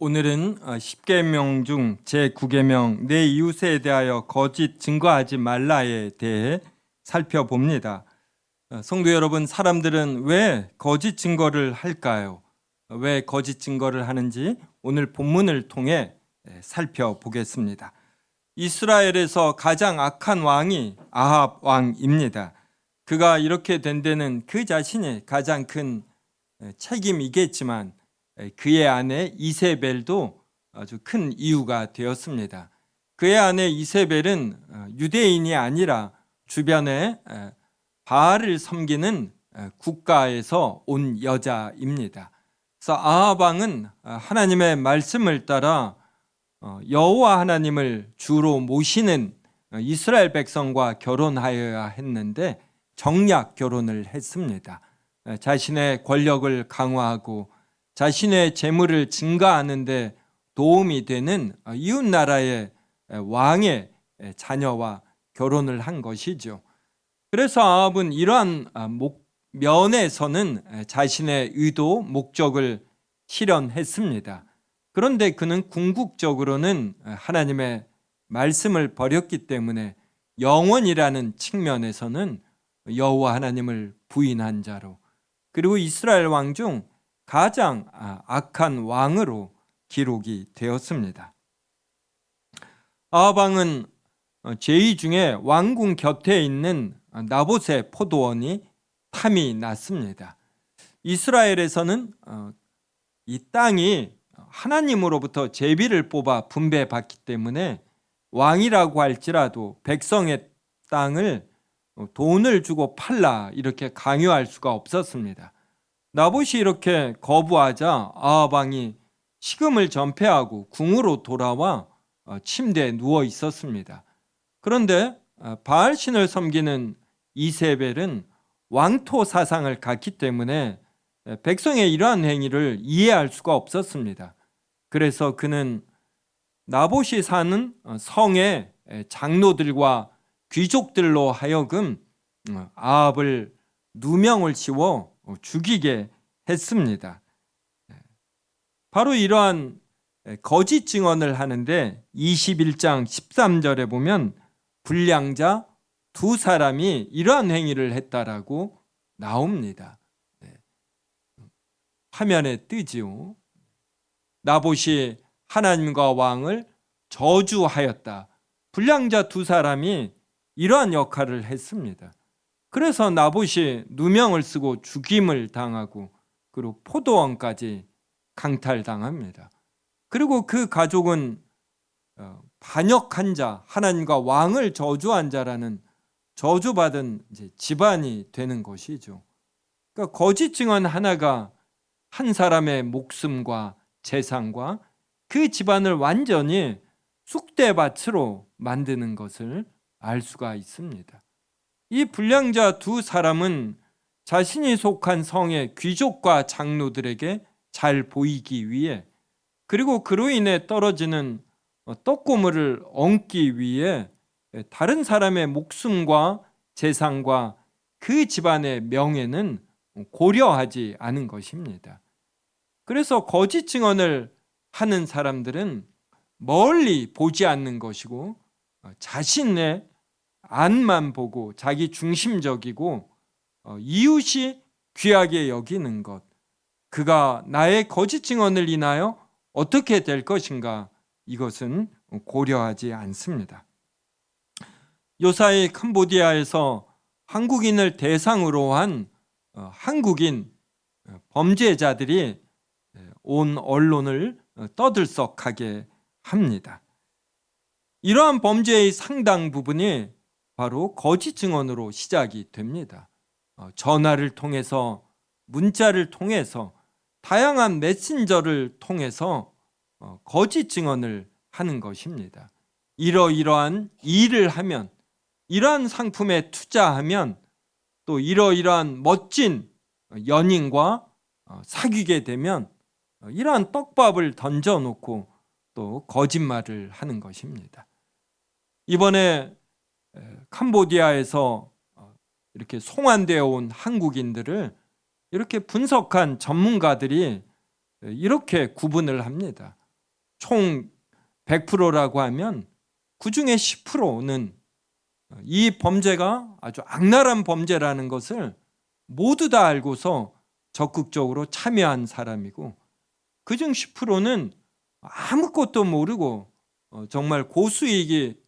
오늘은 10계명 중 제9계명 내 이웃에 대하여 거짓 증거하지 말라에 대해 살펴봅니다. 성도 여러분, 사람들은 왜 거짓 증거를 할까요? 왜 거짓 증거를 하는지 오늘 본문을 통해 살펴보겠습니다. 이스라엘에서 가장 악한 왕이 아합 왕입니다. 그가 이렇게 된 데는 그 자신이 가장 큰 책임이겠지만 그의 아내 이세벨도 아주 큰 이유가 되었습니다. 그의 아내 이세벨은 유대인이 아니라 주변에 바알을 섬기는 국가에서 온 여자입니다. 그래서 아합 왕은 하나님의 말씀을 따라 여호와 하나님을 주로 모시는 이스라엘 백성과 결혼하여야 했는데 정략 결혼을 했습니다. 자신의 권력을 강화하고 자신의 재물을 증가하는 데 도움이 되는 이웃 나라의 왕의 자녀와 결혼을 한 것이죠. 그래서 아합은 이러한 면에서는 자신의 의도, 목적을 실현했습니다. 그런데 그는 궁극적으로는 하나님의 말씀을 버렸기 때문에 영원이라는 측면에서는 여호와 하나님을 부인한 자로, 그리고 이스라엘 왕 중 가장 악한 왕으로 기록이 되었습니다. 아합 왕은 제위 중에 왕궁 곁에 있는 나봇의 포도원이 탐이 났습니다. 이스라엘에서는 이 땅이 하나님으로부터 제비를 뽑아 분배받기 때문에 왕이라고 할지라도 백성의 땅을 돈을 주고 팔라 이렇게 강요할 수가 없었습니다. 나봇이 이렇게 거부하자 아합 왕이 식음을 전폐하고 궁으로 돌아와 침대에 누워 있었습니다. 그런데 바알 신을 섬기는 이세벨은 왕토 사상을 갖기 때문에 백성의 이러한 행위를 이해할 수가 없었습니다. 그래서 그는 나봇이 사는 성의 장로들과 귀족들로 하여금 아합을 누명을 씌워 죽이게 했습니다. 바로 이러한 거짓 증언을 하는데 21장 13절에 보면 불량자 두 사람이 이러한 행위를 했다라고 나옵니다. 화면에 뜨지요. 나봇이 하나님과 왕을 저주하였다. 불량자 두 사람이 이러한 역할을 했습니다. 그래서 나봇이 누명을 쓰고 죽임을 당하고 그리고 포도원까지 강탈당합니다. 그리고 그 가족은 반역한 자, 하나님과 왕을 저주한 자라는 저주받은 집안이 되는 것이죠. 그러니까 거짓 증언 하나가 한 사람의 목숨과 재산과 그 집안을 완전히 쑥대밭으로 만드는 것을 알 수가 있습니다. 이 불량자 두 사람은 자신이 속한 성의 귀족과 장로들에게 잘 보이기 위해, 그리고 그로 인해 떨어지는 떡고물을 얹기 위해 다른 사람의 목숨과 재산과 그 집안의 명예는 고려하지 않은 것입니다. 그래서 거짓 증언을 하는 사람들은 멀리 보지 않는 것이고 자신의 안만 보고 자기 중심적이고 이웃이 귀하게 여기는 것, 그가 나의 거짓 증언을 인하여 어떻게 될 것인가, 이것은 고려하지 않습니다. 요사이 캄보디아에서 한국인을 대상으로 한 한국인 범죄자들이 온 언론을 떠들썩하게 합니다. 이러한 범죄의 상당 부분이 바로 거짓 증언으로 시작이 됩니다. 전화를 통해서, 문자를 통해서, 다양한 메신저를 통해서 거짓 증언을 하는 것입니다. 이러이러한 일을 하면, 이러한 상품에 투자하면, 또 이러이러한 멋진 연인과 사귀게 되면 이러한 떡밥을 던져놓고 또 거짓말을 하는 것입니다. 이번에 캄보디아에서 이렇게 송환되어 온 한국인들을 이렇게 분석한 전문가들이 이렇게 구분을 합니다. 총 100%라고 하면 그중에 10%는 이 범죄가 아주 악랄한 범죄라는 것을 모두 다 알고서 적극적으로 참여한 사람이고, 그중 10%는 아무것도 모르고 정말 고수익이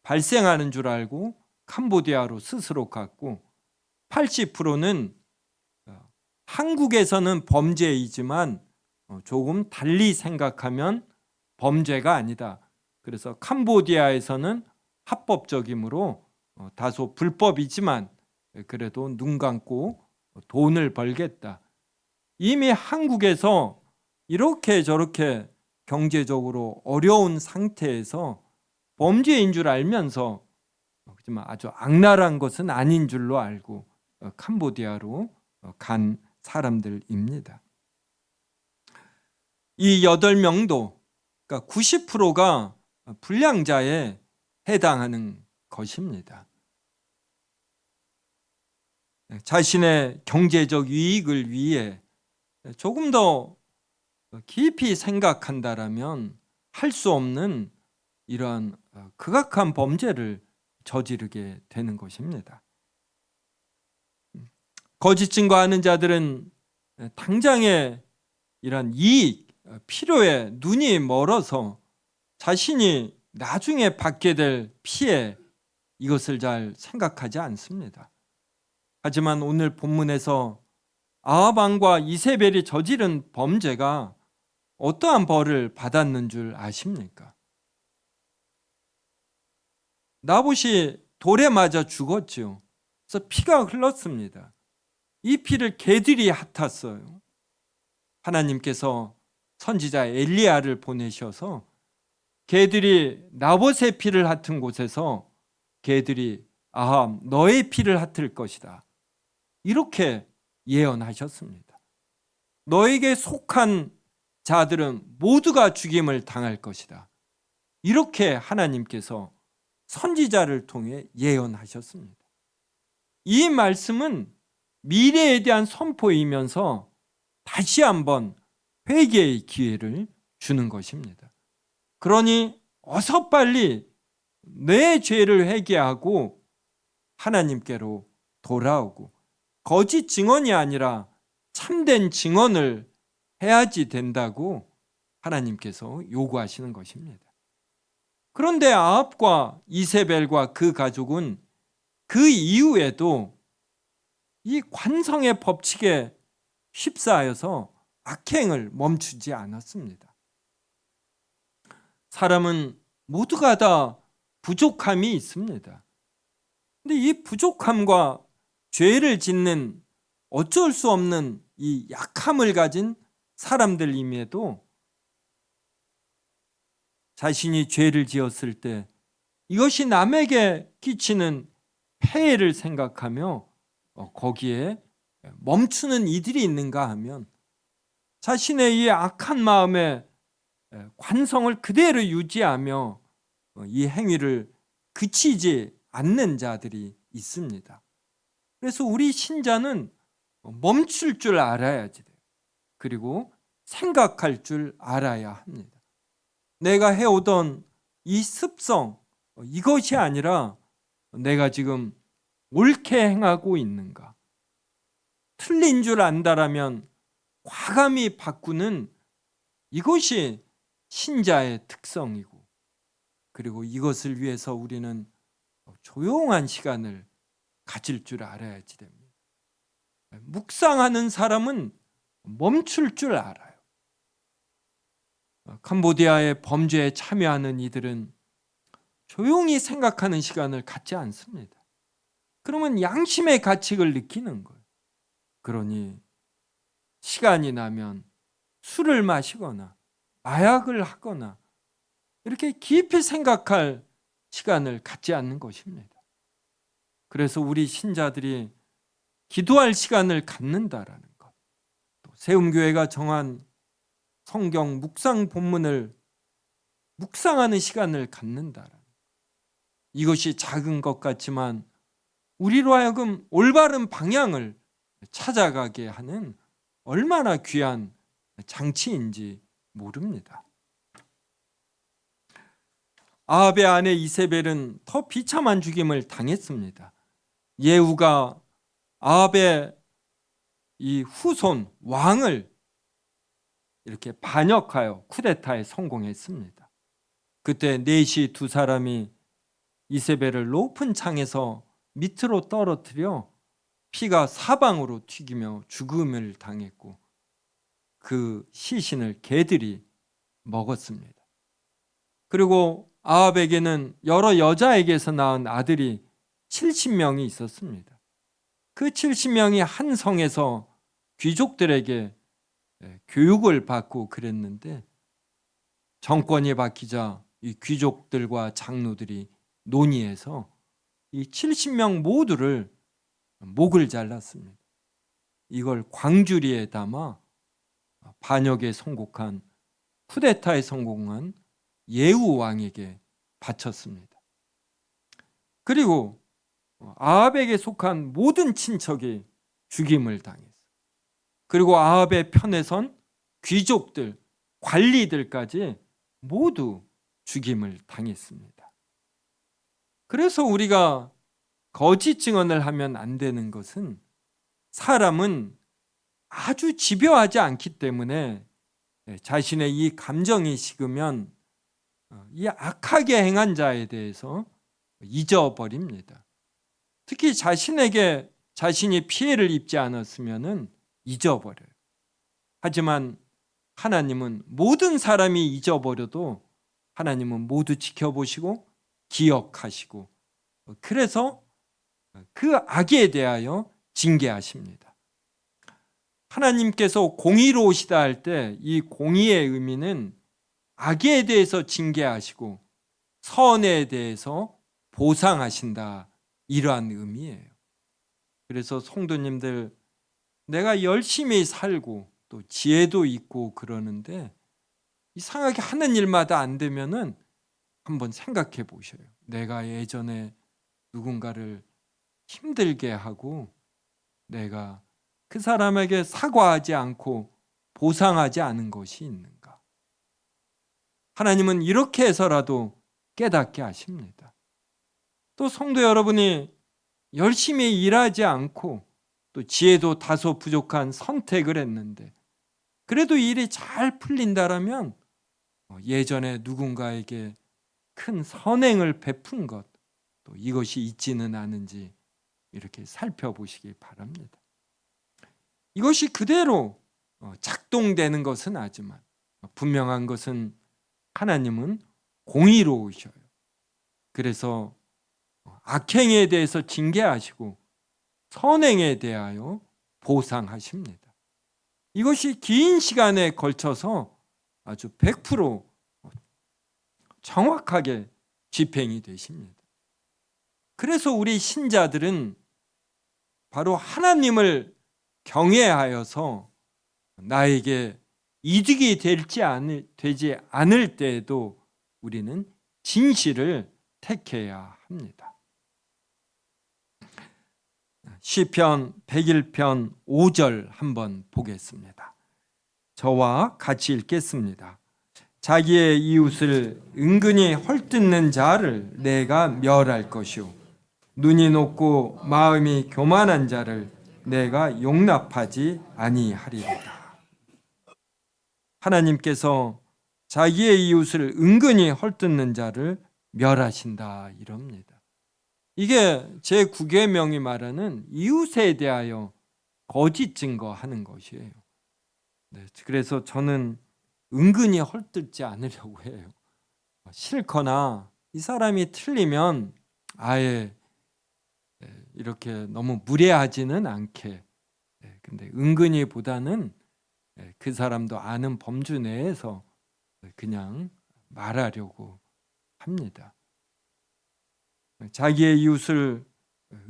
발생하는 줄 알고 캄보디아로 스스로 갔고, 80%는 한국에서는 범죄이지만 조금 달리 생각하면 범죄가 아니다. 그래서 캄보디아에서는 합법적이므로 다소 불법이지만 그래도 눈 감고 돈을 벌겠다. 이미 한국에서 이렇게 저렇게 경제적으로 어려운 상태에서 범죄인 줄 알면서, 하지만 아주 악랄한 것은 아닌 줄로 알고 캄보디아로 간 사람들입니다. 이 8명도, 그러니까 90%가 불량자에 해당하는 것입니다. 자신의 경제적 이익을 위해 조금 더 깊이 생각한다라면 할 수 없는 이러한 극악한 범죄를 저지르게 되는 것입니다. 거짓 증거하는 자들은 당장의 이런 이익, 필요에 눈이 멀어서 자신이 나중에 받게 될 피해, 이것을 잘 생각하지 않습니다. 하지만 오늘 본문에서 아합 왕과 이세벨이 저지른 범죄가 어떠한 벌을 받았는 줄 아십니까? 나봇이 돌에 맞아 죽었죠. 그래서 피가 흘렀습니다. 이 피를 개들이 핥았어요. 하나님께서 선지자 엘리야를 보내셔서 개들이 나봇의 피를 핥은 곳에서 개들이 아합 너의 피를 핥을 것이다, 이렇게 예언하셨습니다. 너에게 속한 자들은 모두가 죽임을 당할 것이다, 이렇게 하나님께서 선지자를 통해 예언하셨습니다. 이 말씀은 미래에 대한 선포이면서 다시 한번 회개의 기회를 주는 것입니다. 그러니 어서 빨리 내 죄를 회개하고 하나님께로 돌아오고 거짓 증언이 아니라 참된 증언을 해야지 된다고 하나님께서 요구하시는 것입니다. 그런데 아합과 이세벨과 그 가족은 그 이후에도 이 관성의 법칙에 휩싸여서 악행을 멈추지 않았습니다. 사람은 모두가 다 부족함이 있습니다. 근데 이 부족함과 죄를 짓는 어쩔 수 없는 이 약함을 가진 사람들임에도 자신이 죄를 지었을 때 이것이 남에게 끼치는 폐해를 생각하며 거기에 멈추는 이들이 있는가 하면, 자신의 이 악한 마음의 관성을 그대로 유지하며 이 행위를 그치지 않는 자들이 있습니다. 그래서 우리 신자는 멈출 줄 알아야지 돼요. 그리고 생각할 줄 알아야 합니다. 내가 해오던 이 습성, 이것이 아니라 내가 지금 옳게 행하고 있는가, 틀린 줄 안다라면 과감히 바꾸는 이것이 신자의 특성이고, 그리고 이것을 위해서 우리는 조용한 시간을 가질 줄 알아야지 됩니다. 묵상하는 사람은 멈출 줄 알아요. 캄보디아의 범죄에 참여하는 이들은 조용히 생각하는 시간을 갖지 않습니다. 그러면 양심의 가책을 느끼는 거예요. 그러니 시간이 나면 술을 마시거나 마약을 하거나 이렇게 깊이 생각할 시간을 갖지 않는 것입니다. 그래서 우리 신자들이 기도할 시간을 갖는다라는 것, 또 세움교회가 정한 성경 묵상 본문을 묵상하는 시간을 갖는다라는 것, 이것이 작은 것 같지만 우리로 하여금 올바른 방향을 찾아가게 하는 얼마나 귀한 장치인지 모릅니다. 아합의 아내 이세벨은 더 비참한 죽임을 당했습니다. 예후가 아합의 이 후손 왕을 이렇게 반역하여 쿠데타에 성공했습니다. 그때 넷이 두 사람이 이세벨을 높은 창에서 밑으로 떨어뜨려 피가 사방으로 튀기며 죽음을 당했고 그 시신을 개들이 먹었습니다. 그리고 아합에게는 여러 여자에게서 낳은 아들이 70명이 있었습니다. 그 70명이 한 성에서 귀족들에게 교육을 받고 그랬는데 정권이 바뀌자 이 귀족들과 장로들이 논의해서 이 70명 모두를 목을 잘랐습니다. 이걸 광주리에 담아 반역에 성공한 쿠데타에 성공한 예후 왕에게 바쳤습니다. 그리고 아합에게 속한 모든 친척이 죽임을 당했어요. 그리고 아합의 편에 선 귀족들, 관리들까지 모두 죽임을 당했습니다. 그래서 우리가 거짓 증언을 하면 안 되는 것은 사람은 아주 집요하지 않기 때문에 자신의 이 감정이 식으면 이 악하게 행한 자에 대해서 잊어버립니다. 특히 자신에게 자신이 피해를 입지 않았으면 잊어버려요. 하지만 하나님은 모든 사람이 잊어버려도 하나님은 모두 지켜보시고 기억하시고 그래서 그 악에 대하여 징계하십니다. 하나님께서 공의로우시다 할 때 이 공의의 의미는 악에 대해서 징계하시고 선에 대해서 보상하신다, 이러한 의미예요. 그래서 성도님들, 내가 열심히 살고 또 지혜도 있고 그러는데 이상하게 하는 일마다 안 되면은 한번 생각해 보셔요. 내가 예전에 누군가를 힘들게 하고 내가 그 사람에게 사과하지 않고 보상하지 않은 것이 있는가? 하나님은 이렇게 해서라도 깨닫게 하십니다. 또 성도 여러분이 열심히 일하지 않고 또 지혜도 다소 부족한 선택을 했는데 그래도 일이 잘 풀린다라면 예전에 누군가에게 큰 선행을 베푼 것, 또 이것이 있지는 않은지 이렇게 살펴보시기 바랍니다. 이것이 그대로 작동되는 것은 아니지만 분명한 것은 하나님은 공의로우셔요. 그래서 악행에 대해서 징계하시고 선행에 대하여 보상하십니다. 이것이 긴 시간에 걸쳐서 아주 100% 정확하게 집행이 되십니다. 그래서 우리 신자들은 바로 하나님을 경외하여서 나에게 이득이 되지 않을 때에도 우리는 진실을 택해야 합니다. 시편 101편 5절 한번 보겠습니다. 저와 같이 읽겠습니다. 자기의 이웃을 은근히 헐뜯는 자를 내가 멸할 것이요 눈이 높고 마음이 교만한 자를 내가 용납하지 아니하리로다. 하나님께서 자기의 이웃을 은근히 헐뜯는 자를 멸하신다, 이럽니다. 이게 제9계명이 말하는 이웃에 대하여 거짓 증거하는 것이에요. 그래서 저는 은근히 헐뜯지 않으려고 해요. 싫거나 이 사람이 틀리면 아예 이렇게 너무 무례하지는 않게, 근데 은근히 보다는 그 사람도 아는 범주 내에서 그냥 말하려고 합니다. 자기의 이웃을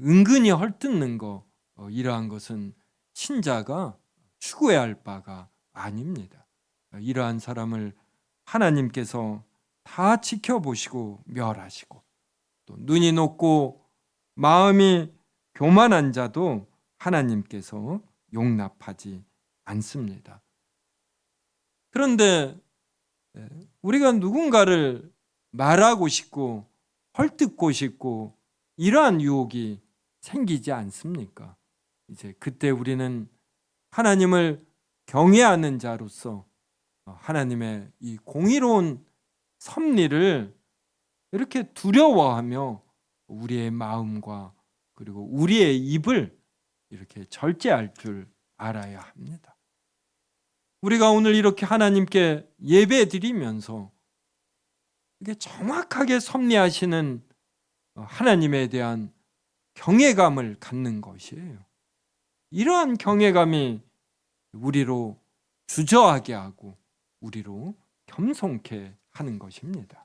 은근히 헐뜯는 거, 이러한 것은 신자가 추구해야 할 바가 아닙니다. 이러한 사람을 하나님께서 다 지켜보시고 멸하시고, 또 눈이 높고 마음이 교만한 자도 하나님께서 용납하지 않습니다. 그런데 우리가 누군가를 말하고 싶고 헐뜯고 싶고 이러한 유혹이 생기지 않습니까? 이제 그때 우리는 하나님을 경외하는 자로서 하나님의 이 공의로운 섭리를 이렇게 두려워하며 우리의 마음과 그리고 우리의 입을 이렇게 절제할 줄 알아야 합니다. 우리가 오늘 이렇게 하나님께 예배 드리면서 이게 정확하게 섭리하시는 하나님에 대한 경외감을 갖는 것이에요. 이러한 경외감이 우리로 주저하게 하고 우리로 겸손케 하는 것입니다.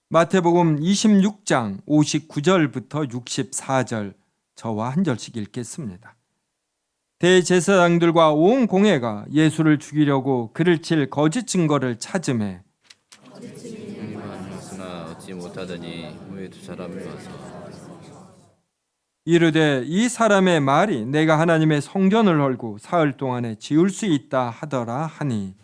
마태복음 26장 59절부터 64절 저와 한 절씩 읽겠습니다. 대제사장들과 온 공회가 예수를 죽이려고 그를 칠 거짓 증거를 찾으매 하였으나 얻지 못하더니 왜 두 사람이 와서 이르되 이 사람의 말이 내가 하나님의 성전을 헐고 사흘 동안에 지을 수 있다 하더라 하니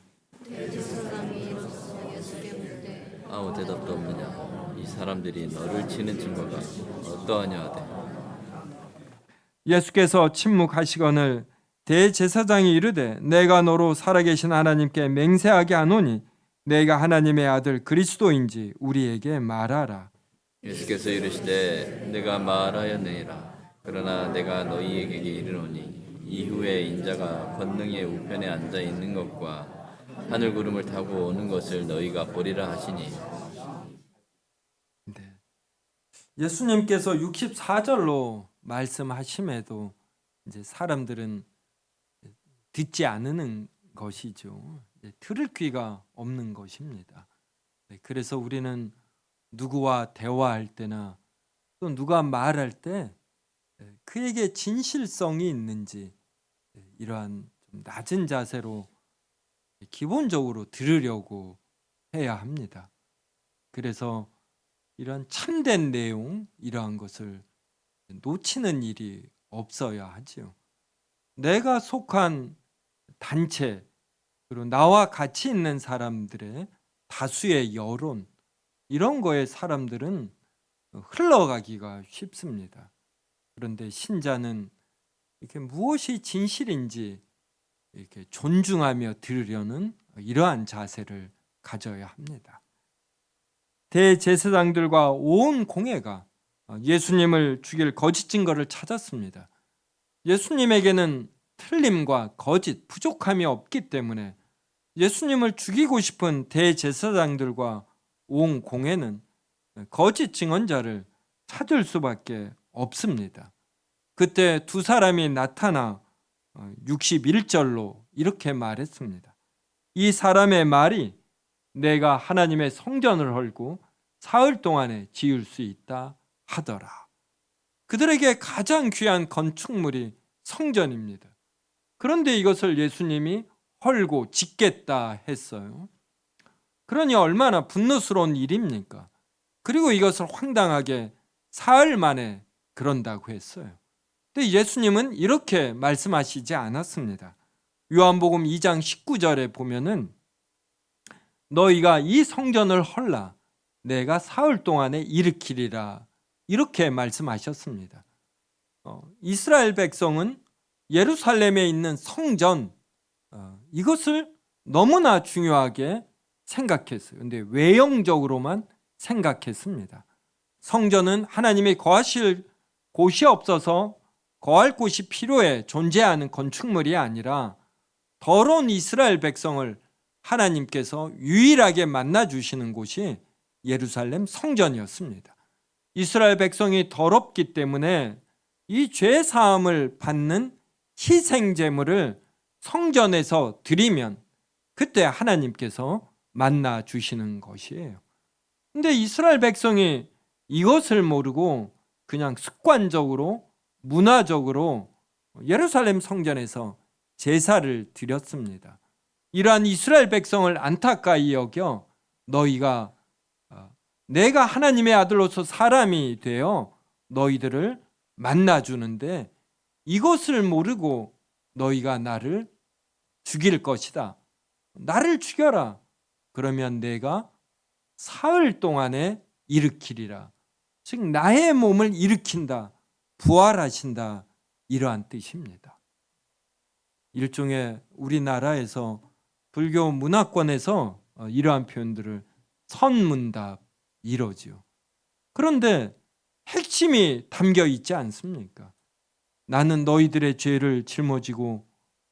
아무 대답도 없느냐. 이 사람들이 너를 치는 증거가 어떠하냐 하되 예수께서 침묵하시거늘 대제사장이 이르되 내가 너로 살아계신 하나님께 맹세하게 하노니 내가 하나님의 아들 그리스도인지 우리에게 말하라. 예수께서 이르시되 내가 말하였느니라. 그러나 내가 너희에게 이르노니 이후에 인자가 권능의 우편에 앉아 있는 것과 하늘 구름을 타고 오는 것을 너희가 보리라 하시니. 예수님께서 64절로 말씀하심에도 이제 사람들은 듣지 않는 것이죠. 들을 귀가 없는 것입니다. 그래서 우리는 누구와 대화할 때나 또 누가 말할 때 그에게 진실성이 있는지 이러한 좀 낮은 자세로 기본적으로 들으려고 해야 합니다. 그래서 이런 참된 내용 이러한 것을 놓치는 일이 없어야 하지요. 내가 속한 단체 그리고 나와 같이 있는 사람들의 다수의 여론 이런 거에 사람들은 흘러가기가 쉽습니다. 그런데 신자는 이렇게 무엇이 진실인지 이렇게 존중하며 들으려는 이러한 자세를 가져야 합니다. 대제사장들과 온 공회가 예수님을 죽일 거짓 증거를 찾았습니다. 예수님에게는 틀림과 거짓, 부족함이 없기 때문에 예수님을 죽이고 싶은 대제사장들과 온 공회는 거짓 증언자를 찾을 수밖에 없습니다. 그때 두 사람이 나타나 61절로 이렇게 말했습니다. 이 사람의 말이 내가 하나님의 성전을 헐고 사흘 동안에 지을 수 있다 하더라. 그들에게 가장 귀한 건축물이 성전입니다. 그런데 이것을 예수님이 헐고 짓겠다 했어요. 그러니 얼마나 분노스러운 일입니까? 그리고 이것을 황당하게 사흘 만에 그런다고 했어요. 근데 예수님은 이렇게 말씀하시지 않았습니다. 요한복음 2장 19절에 보면은 너희가 이 성전을 헐라 내가 사흘 동안에 일으키리라 이렇게 말씀하셨습니다. 이스라엘 백성은 예루살렘에 있는 성전 이것을 너무나 중요하게 생각했어요. 그런데 외형적으로만 생각했습니다. 성전은 하나님이 거하실 곳이 없어서 거할 곳이 필요해 존재하는 건축물이 아니라 더러운 이스라엘 백성을 하나님께서 유일하게 만나주시는 곳이 예루살렘 성전이었습니다. 이스라엘 백성이 더럽기 때문에 이 죄 사함을 받는 희생 제물을 성전에서 드리면 그때 하나님께서 만나 주시는 것이에요. 근데 이스라엘 백성이 이것을 모르고 그냥 습관적으로 문화적으로 예루살렘 성전에서 제사를 드렸습니다. 이러한 이스라엘 백성을 안타까이 여겨 너희가 내가 하나님의 아들로서 사람이 되어 너희들을 만나주는데 이것을 모르고 너희가 나를 죽일 것이다. 나를 죽여라. 그러면 내가 사흘 동안에 일으키리라. 즉 나의 몸을 일으킨다, 부활하신다, 이러한 뜻입니다. 일종의 우리나라에서 불교 문화권에서 이러한 표현들을 선문답 이러지요. 그런데 핵심이 담겨 있지 않습니까? 나는 너희들의 죄를 짊어지고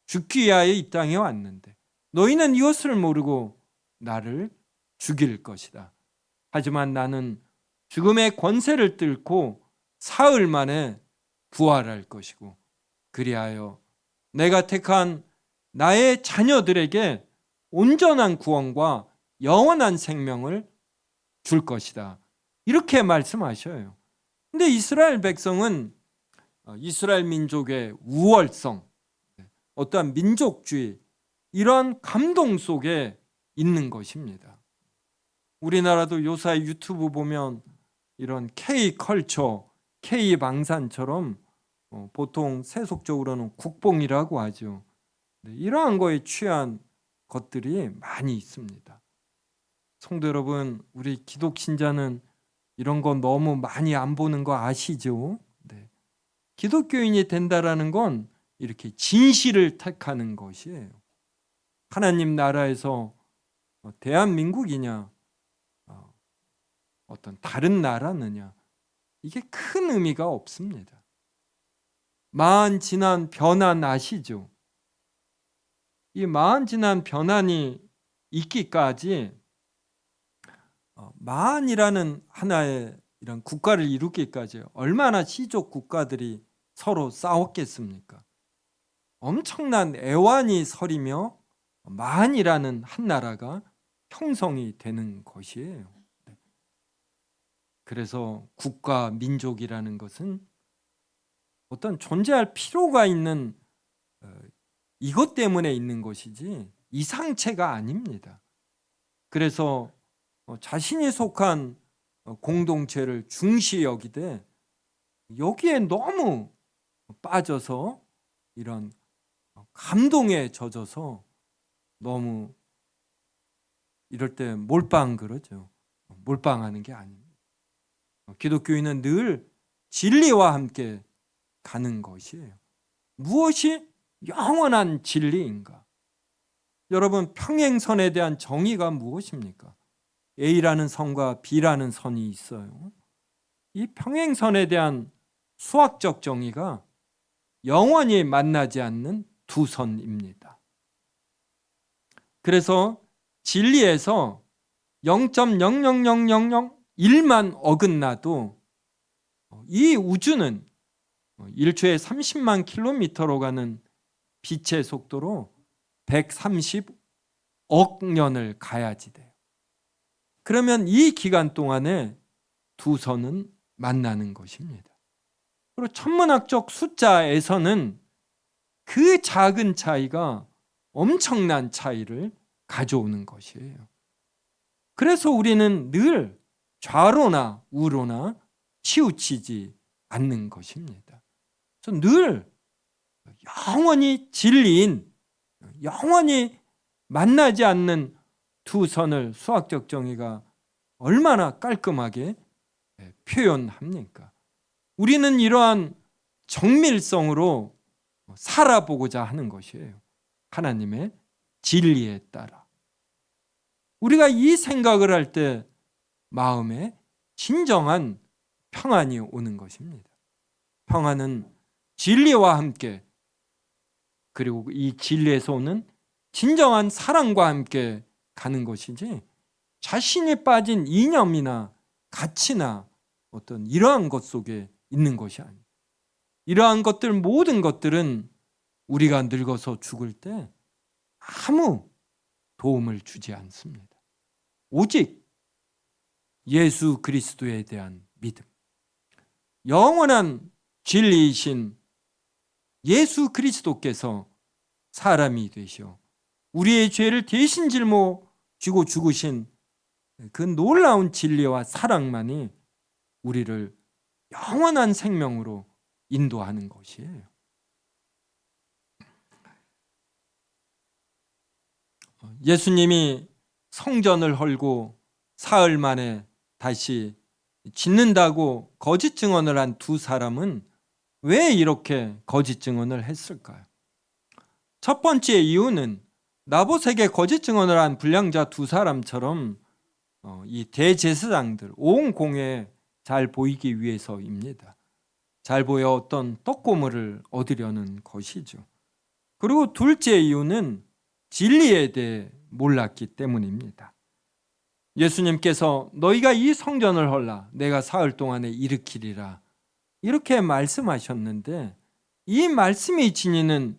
죽기 위하여 이 땅에 왔는데 너희는 이것을 모르고 나를 죽일 것이다. 하지만 나는 죽음의 권세를 뚫고 사흘 만에 부활할 것이고 그리하여 내가 택한 나의 자녀들에게 온전한 구원과 영원한 생명을 줄 것이다. 이렇게 말씀하셔요. 근데 이스라엘 백성은 이스라엘 민족의 우월성, 어떠한 민족주의, 이러한 감동 속에 있는 것입니다. 우리나라도 요사이 유튜브 보면 이런 K컬처, K방산처럼 보통 세속적으로는 국뽕이라고 하죠. 이러한 거에 취한 것들이 많이 있습니다. 성도 여러분, 우리 기독신자는 이런 거 너무 많이 안 보는 거 아시죠? 네. 기독교인이 된다라는 건 이렇게 진실을 택하는 것이에요. 하나님 나라에서 대한민국이냐 어떤 다른 나라느냐, 이게 큰 의미가 없습니다. 마흔 지난 변환 아시죠? 이 마흔 지난 변환이 있기까지 마흔이라는 하나의 이런 국가를 이루기까지 얼마나 시족 국가들이 서로 싸웠겠습니까? 엄청난 애환이 서리며 마흔이라는 한 나라가 형성이 되는 것이에요. 그래서 국가, 민족이라는 것은 어떤 존재할 필요가 있는 이것 때문에 있는 것이지 이상체가 아닙니다. 그래서 자신이 속한 공동체를 중시 여기되 여기에 너무 빠져서 이런 감동에 젖어서 너무 이럴 때 몰빵 그러죠. 몰빵하는 게 아닙니다. 기독교인은 늘 진리와 함께 가는 것이에요. 무엇이 영원한 진리인가? 여러분, 평행선에 대한 정의가 무엇입니까? A라는 선과 B라는 선이 있어요. 이 평행선에 대한 수학적 정의가 영원히 만나지 않는 두 선입니다. 그래서 진리에서 0.00001만 어긋나도 이 우주는 1초에 30만 킬로미터로 가는 빛의 속도로 130억 년을 가야지 돼요. 그러면 이 기간 동안에 두 선은 만나는 것입니다. 그리고 천문학적 숫자에서는 그 작은 차이가 엄청난 차이를 가져오는 것이에요. 그래서 우리는 늘 좌로나 우로나 치우치지 않는 것입니다. 그래서 늘 영원히 진리인, 영원히 만나지 않는 두 선을 수학적 정의가 얼마나 깔끔하게 표현합니까? 우리는 이러한 정밀성으로 살아보고자 하는 것이에요. 하나님의 진리에 따라. 우리가 이 생각을 할 때 마음에 진정한 평안이 오는 것입니다. 평안은 진리와 함께, 그리고 이 진리에서 오는 진정한 사랑과 함께 가는 것이지 자신이 빠진 이념이나 가치나 어떤 이러한 것 속에 있는 것이 아닙니다. 이러한 것들, 모든 것들은 우리가 늙어서 죽을 때 아무 도움을 주지 않습니다. 오직 예수 그리스도에 대한 믿음, 영원한 진리이신 예수 그리스도께서 사람이 되시어 우리의 죄를 대신 짊어지고 죽으신 그 놀라운 진리와 사랑만이 우리를 영원한 생명으로 인도하는 것이에요. 예수님이 성전을 헐고 사흘 만에 다시 짓는다고 거짓 증언을 한 두 사람은 왜 이렇게 거짓 증언을 했을까요? 첫 번째 이유는 나봇에게 거짓 증언을 한 불량자 두 사람처럼 이 대제사장들 온 공회에 잘 보이기 위해서입니다. 잘 보여 어떤 떡고물을 얻으려는 것이죠. 그리고 둘째 이유는 진리에 대해 몰랐기 때문입니다. 예수님께서 너희가 이 성전을 헐라 내가 사흘 동안에 일으키리라 이렇게 말씀하셨는데 이 말씀이 지니는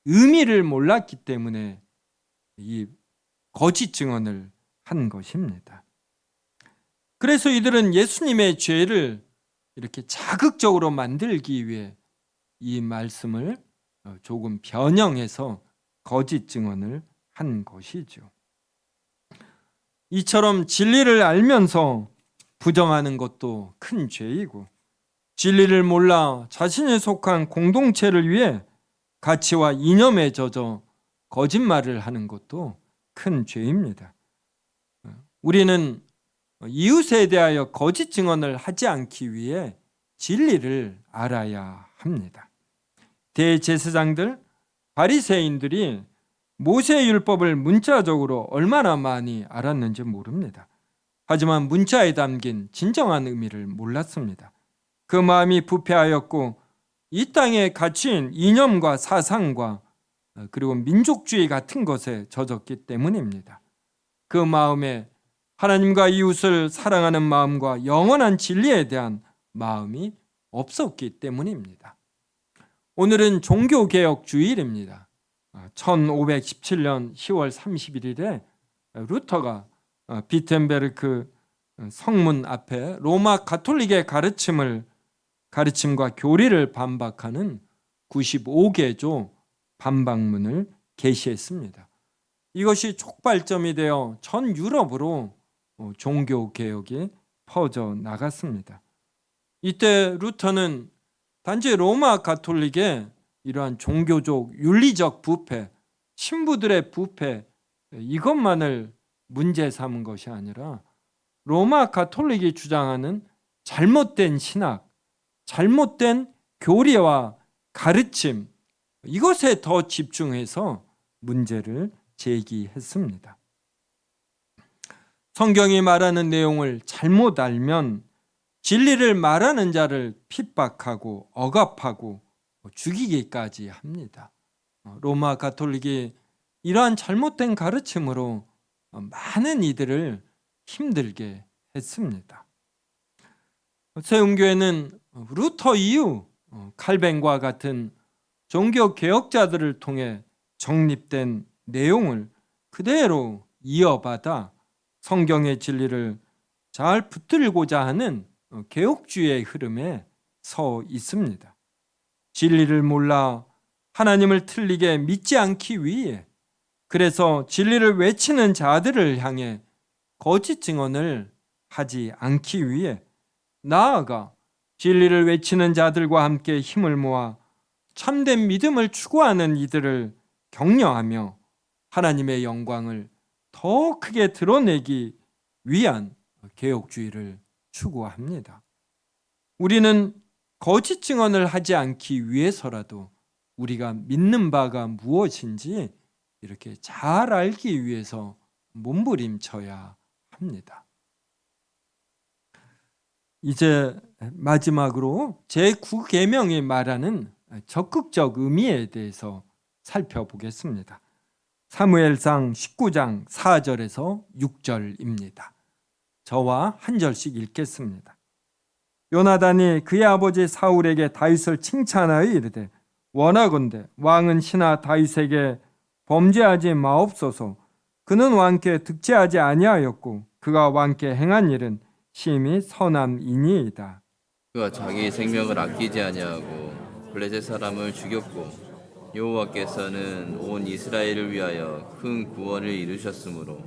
의미를 몰랐기 때문에 이 거짓 증언을 한 것입니다. 그래서 이들은 예수님의 죄를 이렇게 자극적으로 만들기 위해 이 말씀을 조금 변형해서 거짓 증언을 한 것이죠. 이처럼 진리를 알면서 부정하는 것도 큰 죄이고 진리를 몰라 자신이 속한 공동체를 위해 가치와 이념에 젖어 거짓말을 하는 것도 큰 죄입니다. 우리는 이웃에 대하여 거짓 증언을 하지 않기 위해 진리를 알아야 합니다. 대제사장들, 바리새인들이 모세의 율법을 문자적으로 얼마나 많이 알았는지 모릅니다. 하지만 문자에 담긴 진정한 의미를 몰랐습니다. 그 마음이 부패하였고 이 땅의 가치인 이념과 사상과 그리고 민족주의 같은 것에 젖었기 때문입니다. 그 마음에 하나님과 이웃을 사랑하는 마음과 영원한 진리에 대한 마음이 없었기 때문입니다. 오늘은 종교개혁 주일입니다. 1517년 10월 31일에 루터가 비텐베르크 성문 앞에 로마 가톨릭의 가르침과 교리를 반박하는 95개조 반박문을 게시했습니다. 이것이 촉발점이 되어 전 유럽으로 종교개혁이 퍼져 나갔습니다. 이때 루터는 단지 로마 가톨릭의 이러한 종교적 윤리적 부패, 신부들의 부패 이것만을 문제 삼은 것이 아니라 로마 가톨릭이 주장하는 잘못된 신학, 잘못된 교리와 가르침 이것에 더 집중해서 문제를 제기했습니다. 성경이 말하는 내용을 잘못 알면 진리를 말하는 자를 핍박하고 억압하고 죽이기까지 합니다. 로마 가톨릭이 이러한 잘못된 가르침으로 많은 이들을 힘들게 했습니다. 세움교회는 루터 이후 칼뱅과 같은 종교 개혁자들을 통해 정립된 내용을 그대로 이어받아 성경의 진리를 잘 붙들고자 하는 개혁주의의 흐름에 서 있습니다. 진리를 몰라 하나님을 틀리게 믿지 않기 위해 그래서 진리를 외치는 자들을 향해 거짓 증언을 하지 않기 위해 나아가 진리를 외치는 자들과 함께 힘을 모아 참된 믿음을 추구하는 이들을 격려하며 하나님의 영광을 더 크게 드러내기 위한 개혁주의를 추구합니다. 우리는 거짓 증언을 하지 않기 위해서라도 우리가 믿는 바가 무엇인지 이렇게 잘 알기 위해서 몸부림쳐야 합니다. 이제 마지막으로 제9계명이 말하는 적극적 의미에 대해서 살펴보겠습니다. 사무엘상 19장 4절에서 6절입니다. 저와 한 절씩 읽겠습니다. 요나단이 그의 아버지 사울에게 다윗을 칭찬하여 이르되 원하건대 왕은 신하 다윗에게 범죄하지 마옵소서. 그는 왕께 득죄하지 아니하였고 그가 왕께 행한 일은 심히 선함이니이다. 그가 자기 생명을 아끼지 아니하고 블레셋 사람을 죽였고 여호와께서는 온 이스라엘을 위하여 큰 구원을 이루셨으므로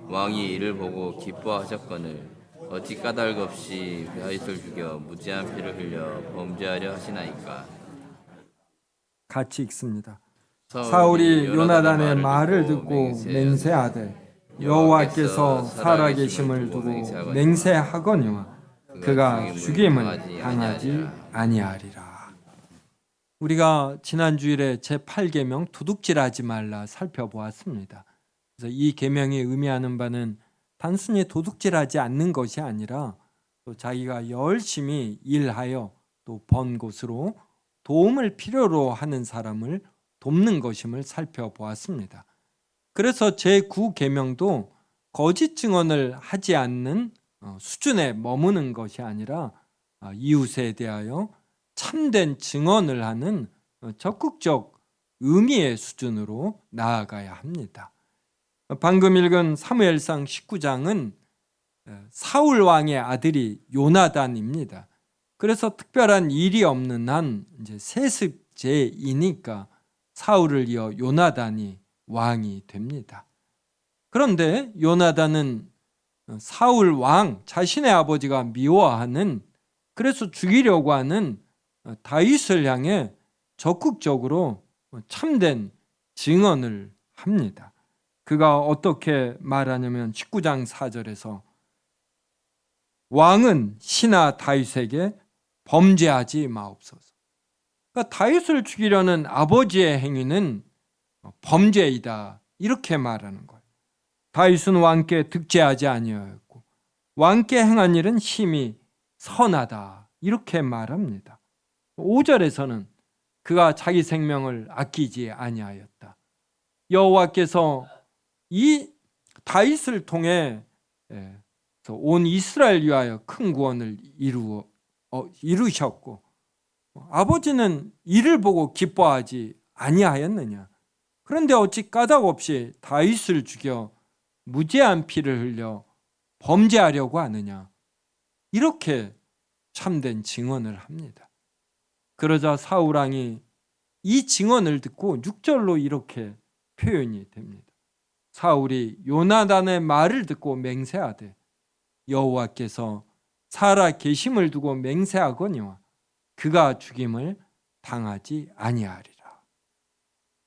왕이 이를 보고 기뻐하셨거늘 어찌 까닭 없이 다윗을 죽여 무지한 피를 흘려 범죄하려 하시나이까. 같이 읽습니다. 사울이 요나단의 말을 듣고 맹세하되 여호와께서 살아계심을 두고 맹세하거니와 그가 죽임을 당하지 아니하리라. 우리가 지난 주일에 제8계명 도둑질하지 말라 살펴보았습니다. 그래서 이 계명이 의미하는 바는 단순히 도둑질하지 않는 것이 아니라 또 자기가 열심히 일하여 또 번 곳으로 도움을 필요로 하는 사람을 돕는 것임을 살펴보았습니다. 그래서 제9계명도 거짓 증언을 하지 않는 수준에 머무는 것이 아니라 이웃에 대하여 참된 증언을 하는 적극적 의미의 수준으로 나아가야 합니다. 방금 읽은 사무엘상 19장은 사울 왕의 아들이 요나단입니다. 그래서 특별한 일이 없는 한 이제 세습제이니까 사울을 이어 요나단이 왕이 됩니다. 그런데 요나단은 사울 왕 자신의 아버지가 미워하는, 그래서 죽이려고 하는 다윗을 향해 적극적으로 참된 증언을 합니다. 그가 어떻게 말하냐면 19장 4절에서 왕은 신하 다윗에게 범죄하지 마옵소서. 그러니까 다윗을 죽이려는 아버지의 행위는 범죄이다, 이렇게 말하는 거예요. 다윗은 왕께 득죄하지 아니하였고 왕께 행한 일은 심히 선하다, 이렇게 말합니다. 5절에서는 그가 자기 생명을 아끼지 아니하였다. 여호와께서 이 다윗을 통해 온 이스라엘 위하여 큰 구원을 이루셨고 아버지는 이를 보고 기뻐하지 아니하였느냐. 그런데 어찌 까닭없이 다윗을 죽여 무죄한 피를 흘려 범죄하려고 하느냐. 이렇게 참된 증언을 합니다. 그러자 사울 왕이 이 증언을 듣고 6절로 이렇게 표현이 됩니다. 사울이 요나단의 말을 듣고 맹세하되 여호와께서 살아 계심을 두고 맹세하거니와 그가 죽임을 당하지 아니하리라.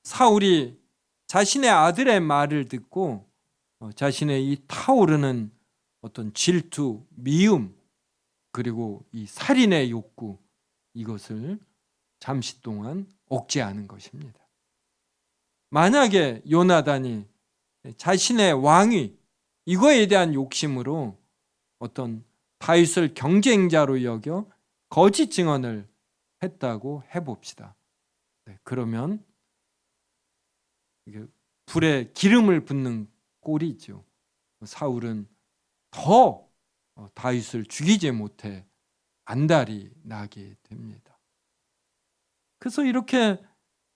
사울이 자신의 아들의 말을 듣고 자신의 이 타오르는 어떤 질투, 미움, 그리고 이 살인의 욕구, 이것을 잠시 동안 억제하는 것입니다. 만약에 요나단이 자신의 왕위, 이거에 대한 욕심으로 어떤 다윗을 경쟁자로 여겨 거짓 증언을 했다고 해봅시다. 그러면 불에 기름을 붓는 꼴이죠. 사울은 더 다윗을 죽이지 못해 안달이 나게 됩니다. 그래서 이렇게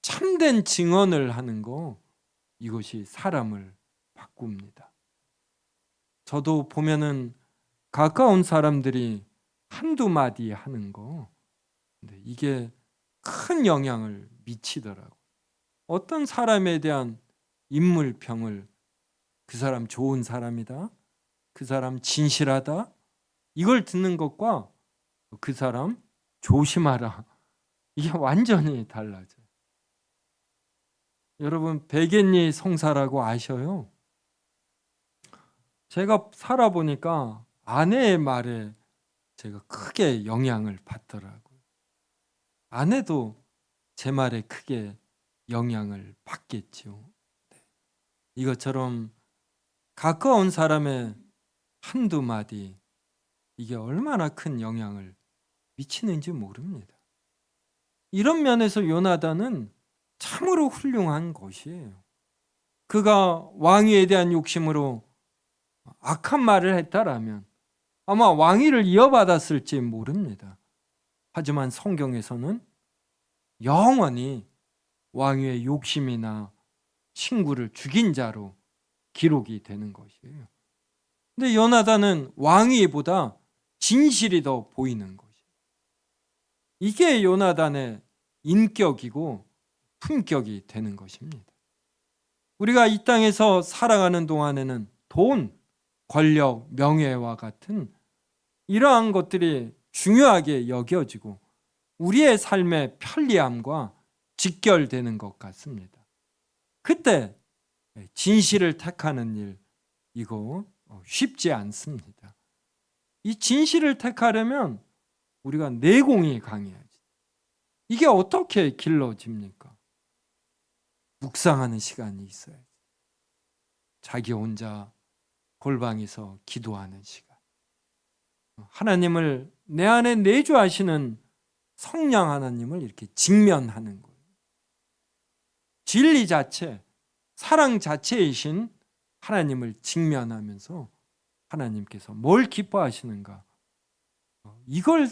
참된 증언을 하는 거, 이것이 사람을 바꿉니다. 저도 보면은 가까운 사람들이 한두 마디 하는 거, 이게 큰 영향을 미치더라고요. 어떤 사람에 대한 인물평을, 그 사람 좋은 사람이다, 그 사람 진실하다, 이걸 듣는 것과 그 사람 조심하라, 이게 완전히 달라져요. 여러분, 백엔리 성사라고 아셔요? 제가 살아보니까 아내의 말에 제가 크게 영향을 받더라고요. 아내도 제 말에 크게 영향을 받겠죠. 이것처럼 가까운 사람의 한두 마디, 이게 얼마나 큰 영향을 미치는지 모릅니다. 이런 면에서 요나단은 참으로 훌륭한 것이에요. 그가 왕위에 대한 욕심으로 악한 말을 했다라면 아마 왕위를 이어받았을지 모릅니다. 하지만 성경에서는 영원히 왕위의 욕심이나 친구를 죽인 자로 기록이 되는 것이에요. 근데 요나단은 왕위보다 진실이 더 보이는 것이에요. 이게 요나단의 인격이고 품격이 되는 것입니다. 우리가 이 땅에서 살아가는 동안에는 돈, 권력, 명예와 같은 이러한 것들이 중요하게 여겨지고 우리의 삶의 편리함과 직결되는 것 같습니다. 그때 진실을 택하는 일, 이거 쉽지 않습니다. 이 진실을 택하려면 우리가 내공이 강해야지. 이게 어떻게 길러집니까? 묵상하는 시간이 있어야지. 자기 혼자 골방에서 기도하는 시간. 하나님을 내 안에 내주하시는 성령 하나님을 이렇게 직면하는 거예요. 진리 자체, 사랑 자체이신 하나님을 직면하면서 하나님께서 뭘 기뻐하시는가, 이걸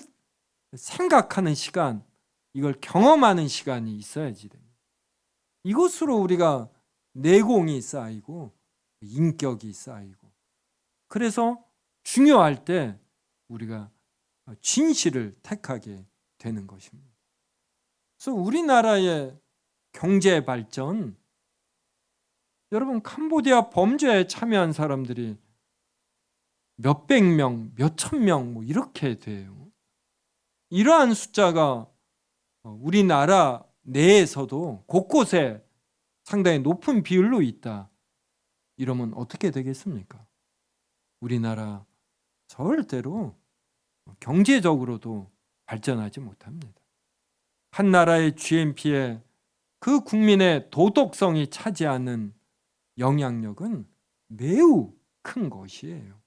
생각하는 시간, 이걸 경험하는 시간이 있어야지 됩니다. 이것으로 우리가 내공이 쌓이고 인격이 쌓이고, 그래서 중요할 때 우리가 진실을 택하게 되는 것입니다. 그래서 우리나라의 경제 발전, 여러분 캄보디아 범죄에 참여한 사람들이 몇백 명, 몇천 명 이렇게 돼요. 이러한 숫자가 우리나라 내에서도 곳곳에 상당히 높은 비율로 있다. 이러면 어떻게 되겠습니까? 우리나라 절대로 경제적으로도 발전하지 못합니다. 한 나라의 GNP에 그 국민의 도덕성이 차지하는 영향력은 매우 큰 것이에요.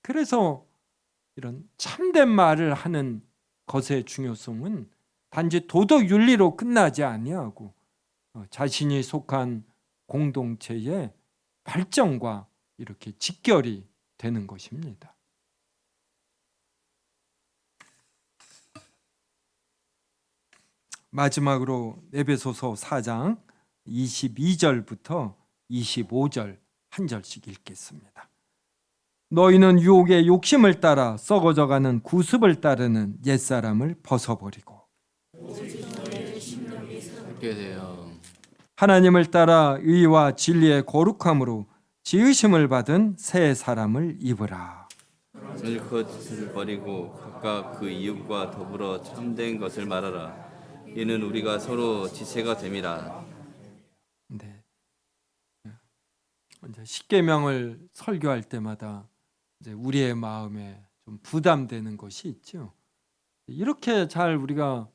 그래서 이런 참된 말을 하는 것의 중요성은 단지 도덕 윤리로 끝나지 아니하고 자신이 속한 공동체의 발전과 이렇게 직결이 되는 것입니다. 마지막으로 에베소서 4장 22절부터 25절 한 절씩 읽겠습니다. 너희는 유혹의 욕심을 따라 썩어져가는 구습을 따르는 옛사람을 벗어버리고 하게 되어 하나님을 따라 의와 진리의 거룩함으로 지으심을 받은 새 사람을 입으라. 일컷을 버리고 각각 그 이웃과 더불어 참된 것을 말하라. 이는 우리가 서로 지체가 됨이라. 네. 이제 십계명을 설교할 때마다 이제 우리의 마음에 좀 부담되는 것이 있죠. 이렇게 잘 우리가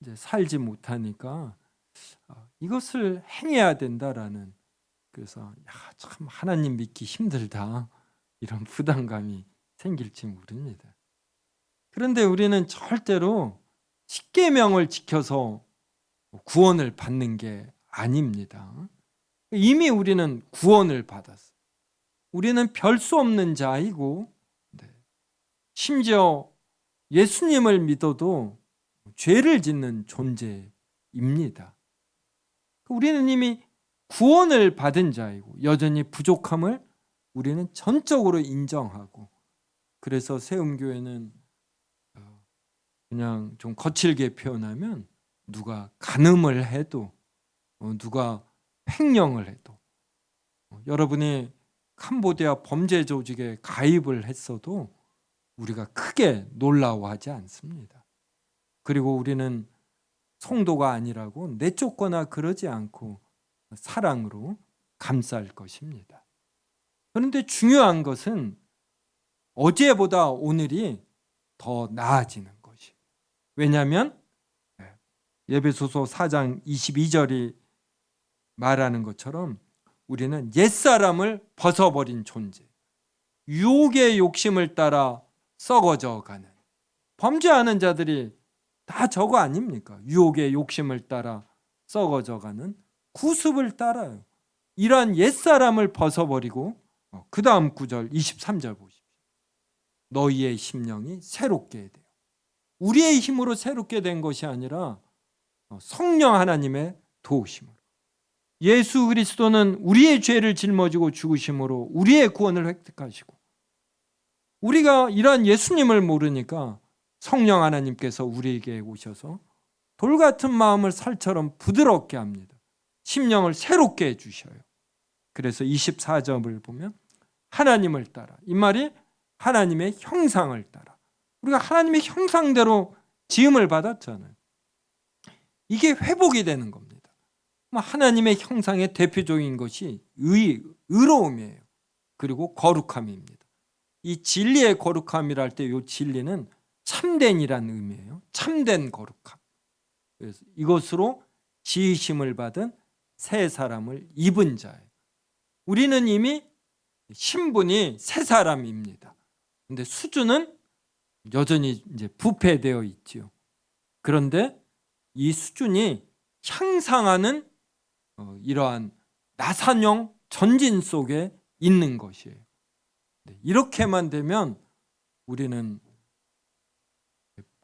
이제 살지 못하니까 이것을 행해야 된다라는, 그래서 참 하나님 믿기 힘들다 이런 부담감이 생길지 모릅니다. 그런데 우리는 절대로 십계명을 지켜서 구원을 받는 게 아닙니다. 이미 우리는 구원을 받았어요. 우리는 별 수 없는 자이고, 심지어 예수님을 믿어도 죄를 짓는 존재입니다. 우리는 이미 구원을 받은 자이고 여전히 부족함을 우리는 전적으로 인정하고, 그래서 세움교회는 그냥 좀 거칠게 표현하면 누가 간음을 해도 누가 횡령을 해도 여러분이 캄보디아 범죄 조직에 가입을 했어도 우리가 크게 놀라워하지 않습니다. 그리고 우리는 성도가 아니라고 내쫓거나 그러지 않고 사랑으로 감쌀 것입니다. 그런데 중요한 것은 어제보다 오늘이 더 나아지는 것이. 왜냐하면 에베소서 4장 22절이 말하는 것처럼 우리는 옛사람을 벗어버린 존재, 유혹의 욕심을 따라 썩어져 가는, 범죄하는 자들이 다 저거 아닙니까? 유혹의 욕심을 따라 썩어져 가는 구습을 따라요. 이러한 옛사람을 벗어버리고 그 다음 구절 23절 보십시오. 너희의 심령이 새롭게 돼요. 우리의 힘으로 새롭게 된 것이 아니라 성령 하나님의 도우심으로. 예수 그리스도는 우리의 죄를 짊어지고 죽으심으로 우리의 구원을 획득하시고, 우리가 이러한 예수님을 모르니까 성령 하나님께서 우리에게 오셔서 돌 같은 마음을 살처럼 부드럽게 합니다. 심령을 새롭게 해주셔요. 그래서 24절을 보면 하나님을 따라, 이 말이 하나님의 형상을 따라, 우리가 하나님의 형상대로 지음을 받았잖아요. 이게 회복이 되는 겁니다. 하나님의 형상의 대표적인 것이 의로움이에요. 그리고 거룩함입니다. 이 진리의 거룩함이라 할 때 이 진리는 참된이라는 의미예요. 참된 거룩함. 그래서 이것으로 지으심을 받은 새 사람을 입은 자예요. 우리는 이미 신분이 새 사람입니다. 근데 수준은 여전히 이제 부패되어 있지요. 그런데 이 수준이 향상하는 이러한 나사형 전진 속에 있는 것이에요. 이렇게만 되면 우리는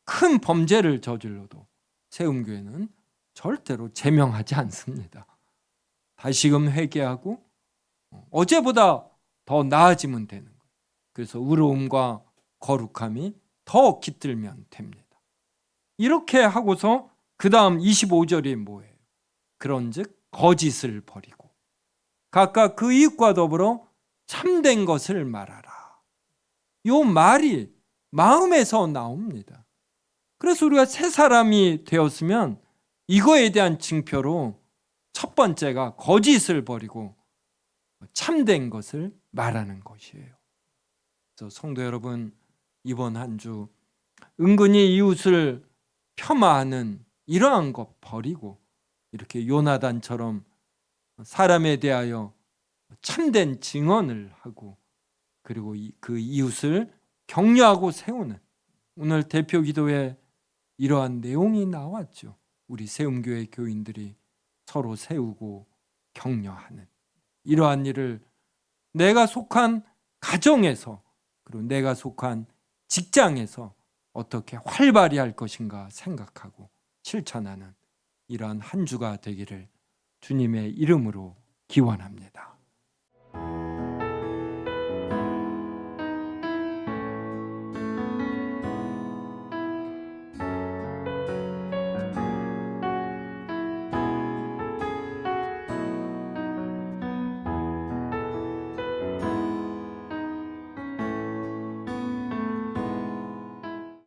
큰 범죄를 저질러도 세움교회는 절대로 제명하지 않습니다. 다시금 회개하고 어제보다 더 나아지면 되는 거예요. 그래서 의로움과 거룩함이 더 깃들면 됩니다. 이렇게 하고서 그 다음 25절이 뭐예요? 그런즉 거짓을 버리고 각각 그 이웃과 더불어 참된 것을 말하라. 이 말이 마음에서 나옵니다. 그래서 우리가 새 사람이 되었으면 이거에 대한 징표로 첫 번째가 거짓을 버리고 참된 것을 말하는 것이에요. 그래서 성도 여러분, 이번 한 주 은근히 이웃을 폄하하는 이러한 것 버리고 이렇게 요나단처럼 사람에 대하여 참된 증언을 하고 그리고 그 이웃을 격려하고 세우는, 오늘 대표 기도에 이러한 내용이 나왔죠. 우리 세움교회 교인들이 서로 세우고 격려하는 이러한 일을 내가 속한 가정에서 그리고 내가 속한 직장에서 어떻게 활발히 할 것인가 생각하고 실천하는 이러한 한 주가 되기를 주님의 이름으로 기원합니다.